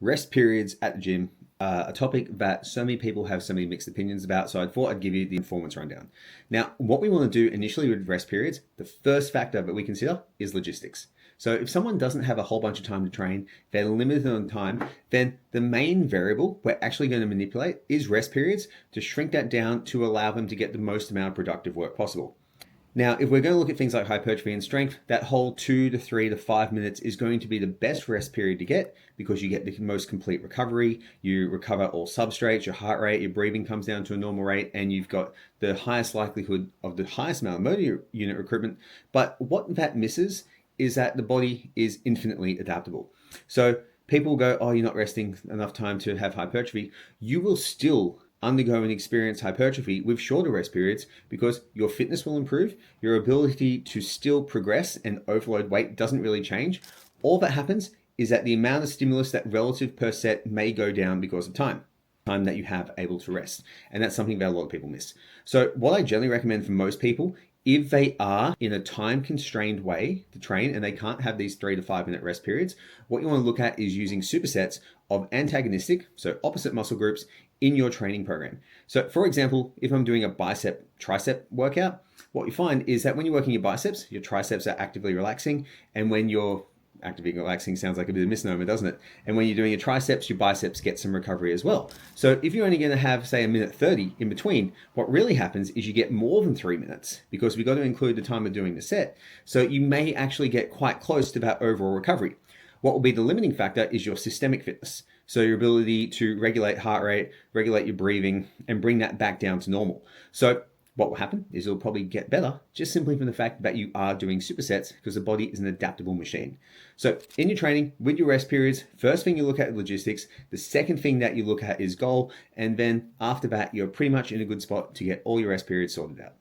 Rest periods at the gym are a topic that so many people have so many mixed opinions about, so I thought I'd give you the performance rundown. Now, what we want to do initially with rest periods, the first factor that we consider is logistics. So if someone doesn't have a whole bunch of time to train, they're limited on time, then the main variable we're actually going to manipulate is rest periods to shrink that down to allow them to get the most amount of productive work possible. Now, if we're going to look at things like hypertrophy and strength, that whole 2 to 3 to 5 minutes is going to be the best rest period to get because you get the most complete recovery. You recover all substrates, your heart rate, your breathing comes down to a normal rate, and you've got the highest likelihood of the highest amount of motor unit recruitment. But what that misses is that the body is infinitely adaptable. So people go, oh, you're not resting enough time to have hypertrophy. You will still undergo and experience hypertrophy with shorter rest periods because your fitness will improve, your ability to still progress and overload weight doesn't really change. All that happens is that the amount of stimulus that relative per set may go down because of time that you have able to rest. And that's something that a lot of people miss. So what I generally recommend for most people, if they are in a time constrained way to train and they can't have these 3 to 5 minute rest periods, what you want to look at is using supersets of antagonistic, so opposite muscle groups in your training program. So for example, if I'm doing a bicep tricep workout, what you find is that when you're working your biceps, your triceps are actively relaxing. And when you're actively relaxing sounds like a bit of a misnomer, doesn't it? And when you're doing your triceps, your biceps get some recovery as well. So if you're only going to have, say, a minute 30 in between, what really happens is you get more than 3 minutes because we've got to include the time of doing the set. So you may actually get quite close to that overall recovery. What will be the limiting factor is your systemic fitness. So your ability to regulate heart rate, regulate your breathing, and bring that back down to normal. So what will happen is it'll probably get better just simply from the fact that you are doing supersets because the body is an adaptable machine. So in your training, with your rest periods, first thing you look at is logistics. The second thing that you look at is goal. And then after that, you're pretty much in a good spot to get all your rest periods sorted out.